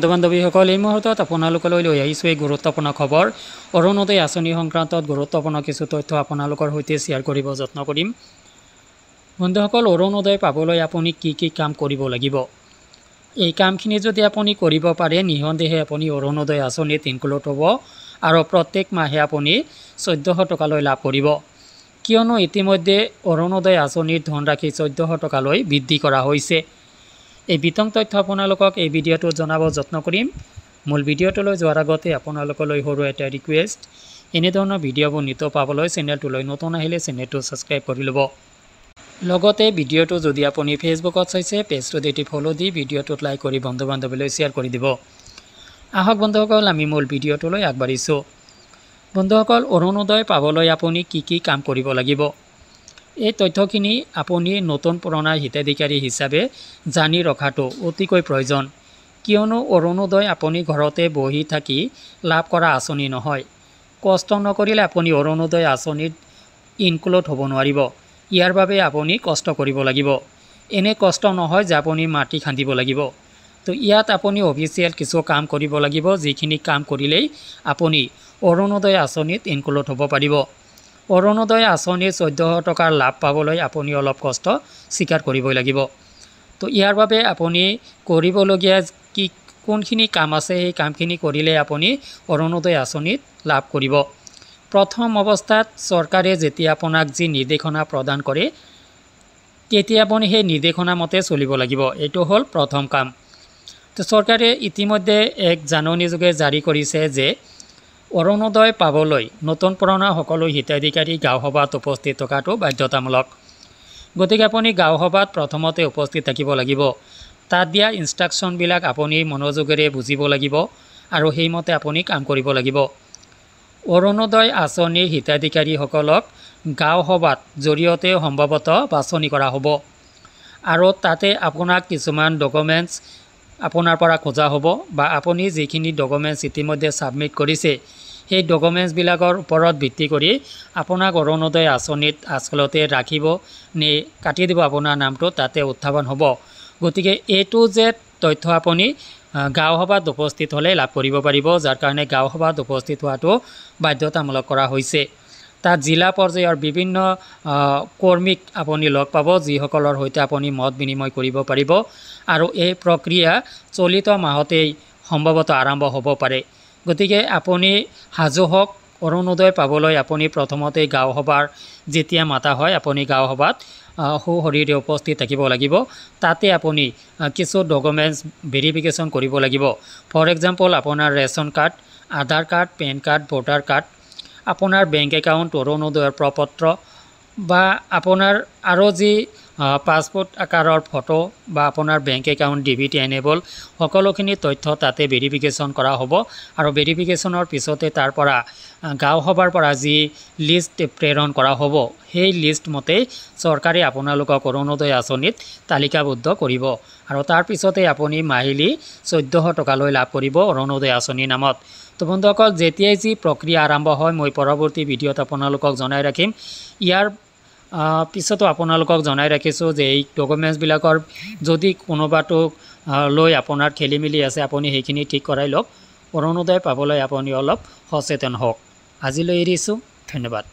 বন্ধু-বান্ধৱীসকল এই মুহূৰ্তত আপোনালোকলৈ লৈ আহিছোঁ এই গুৰুত্বপূৰ্ণ খবৰ অৰুণোদয় আঁচনি সংক্ৰান্তত গুৰুত্বপূৰ্ণ কিছু তথ্য আপোনালোকৰ সৈতে শ্বেয়াৰ কৰিব যত্ন কৰিম। বন্ধুসকল, অৰুণোদয় পাবলৈ আপুনি কি কাম কৰিব লাগিব? এই কামখিনি যদি আপুনি কৰিব পাৰে নিঃসন্দেহে আপুনি অৰুণোদয় আঁচনিত ইনক্লুড হ'ব আৰু প্ৰত্যেক মাহে আপুনি 1400 টকালৈ লাভ কৰিব। কিয়নো ইতিমধ্যে অৰুণোদয় আঁচনিৰ ধনৰাশি 1400 টকালৈ বৃদ্ধি কৰা হৈছে। এই বিতং তথ্য আপোনালোকক এই ভিডিঅ'টোত জনাব যত্ন কৰিম। মূল ভিডিঅ'টোলৈ যোৱাৰ আগতে আপোনালোকলৈ সৰু এটা ৰিকুৱেষ্ট, এনেধৰণৰ ভিডিঅ'বোৰ নিতৌ পাবলৈ চেনেলটোলৈ নতুন আহিলে চেনেলটো ছাবস্ক্ৰাইব কৰি ল'ব। লগতে ভিডিঅ'টো যদি আপুনি ফেচবুকত চাইছে পেজটোত এটি ফ'ল' দি ভিডিঅ'টোত লাইক কৰি বন্ধু-বান্ধৱীলৈ শ্বেয়াৰ কৰি দিব। আহক বন্ধুসকল, আমি মূল ভিডিঅ'টোলৈ আগবাঢ়িছোঁ। বন্ধুসকল, অৰুণোদয় পাবলৈ আপুনি কি কাম কৰিব লাগিব? এই তথ্যখিনি আপুনি নতুন পুৰণা হিতাধিকাৰী হিচাপে জানি ৰখাটো অতিকৈ প্ৰয়োজন। কিয়নো অৰুণোদয় আপুনি ঘৰতে বহি থাকি লাভ কৰা আঁচনি নহয়। কষ্ট নকৰিলে আপুনি অৰুণোদয় আঁচনিত ইনক্লুড হ'ব নোৱাৰিব। ইয়াৰ বাবে আপুনি কষ্ট কৰিব লাগিব। এনে কষ্ট নহয় যে আপুনি মাটি খান্দিব লাগিব। তো ইয়াত আপুনি অফিচিয়েল কিছু কাম কৰিব লাগিব, যিখিনি কাম কৰিলেই আপুনি অৰুণোদয় আঁচনিত ইনক্লুড হ'ব পাৰিব। অৰুণোদয় আঁচনিৰ 1400 টকাৰ লাভ পাবলৈ আপুনি অলপ কষ্ট স্বীকাৰ কৰিবই লাগিব। তো ইয়াৰ বাবে আপুনি কৰিবলগীয়া কোনখিনি কাম আছে, সেই কামখিনি কৰিলে আপুনি অৰুণোদয় আঁচনিত লাভ কৰিব। প্ৰথম অৱস্থাত চৰকাৰে যেতিয়া আপোনাক যি নিৰ্দেশনা প্ৰদান কৰে তেতিয়া আপুনি সেই নিৰ্দেশনা মতে চলিব লাগিব। এইটো হ'ল প্ৰথম কাম। তো চৰকাৰে ইতিমধ্যে এক জাননীযোগে জাৰি কৰিছে যে অৰুণোদয় পাবলৈ নতুন পুৰণা সকলো হিতাধিকাৰী গাঁও সভাত উপস্থিত থকাটো বাধ্যতামূলক। গতিকে আপুনি গাঁও সভাত প্ৰথমতে উপস্থিত থাকিব লাগিব। তাত দিয়া ইনষ্ট্ৰাকশ্যনবিলাক আপুনি মনোযোগেৰে বুজিব লাগিব আৰু সেইমতে আপুনি কাম কৰিব লাগিব। অৰুণোদয় আঁচনিৰ হিতাধিকাৰীসকলক গাঁও সভাত জৰিয়তে সম্ভৱতঃ বাছনি কৰা হ'ব আৰু তাতে আপোনাক কিছুমান ডকুমেণ্টছ আপোনাৰ পৰা খোজা হ'ব বা আপুনি যিখিনি ডকুমেণ্টছ ইতিমধ্যে ছাবমিট কৰিছে সেই ডকুমেণ্টছবিলাকৰ ওপৰত ভিত্তি কৰি আপোনাক অৰুণোদয় আঁচনিত আচলতে ৰাখিব নে কাটি দিব আপোনাৰ নামটো তাতে উত্থাপন হ'ব। গতিকে এইটো যে তথ্য আপুনি গাঁও সভাত উপস্থিত হ'লে লাভ কৰিব পাৰিব, যাৰ কাৰণে গাঁও সভাত উপস্থিত হোৱাটো বাধ্যতামূলক কৰা হৈছে। তাত জিলা পৰ্যায়ৰ বিভিন্ন কৰ্মীক আপুনি লগ পাব, যিসকলৰ সৈতে আপুনি মত বিনিময় কৰিব পাৰিব আৰু এই প্ৰক্ৰিয়া চলিত মাহতেই সম্ভৱতঃ আৰম্ভ হ'ব পাৰে। গতিকে আপুনি সাজু হওক। অৰুণোদয় পাবলৈ আপুনি প্ৰথমতে গাঁও সভাৰ যেতিয়া মাতা হয় আপুনি গাঁও সভাত সশৰীৰে উপস্থিত থাকিব লাগিব। তাতে আপুনি কিছু ডকুমেণ্টছ ভেৰিফিকেশ্যন কৰিব লাগিব। ফৰ এক্সাম্পল, আপোনাৰ ration card, Aadhaar card, PAN card, voter card, আপোনাৰ বেংক একাউণ্ট, অৰুণোদয়ৰ প্ৰপত্ৰ বা আপোনাৰ আৰু যি পাছপোৰ্ট আকাৰৰ ফটো বা আপোনাৰ বেংক একাউণ্ট ডিবিটি এনেবল সকলোখিনি তথ্য তাতে ভেৰিফিকেশ্যন কৰা হ'ব আৰু ভেৰিফিকেশ্যনৰ পিছতে তাৰ পৰা গাঁও সভাৰ পৰা যি লিষ্ট প্ৰেৰণ কৰা হ'ব সেই লিষ্ট মতেই চৰকাৰে আপোনালোকক অৰুণোদয় আঁচনিত তালিকাবদ্ধ কৰিব আৰু তাৰ পিছতে আপুনি মাহিলী 1400 টকালৈ লাভ কৰিব অৰুণোদয় আঁচনিৰ নামত। তো বন্ধুসকল, যেতিয়াই যি প্ৰক্ৰিয়া আৰম্ভ হয় মই পৰৱৰ্তী ভিডিঅ'ত আপোনালোকক জনাই ৰাখিম। ইয়াৰ পিছতো আপোনালোকক জনাই ৰাখিছোঁ যে এই ডকুমেণ্টছবিলাকৰ যদি কোনোবাটো লৈ আপোনাৰ খেলি মেলি আছে আপুনি সেইখিনি ঠিক কৰাই লওক। অৰুণোদয় পাবলৈ আপুনি অলপ সচেতন হওক। আজিলৈ এৰিছোঁ, ধন্যবাদ।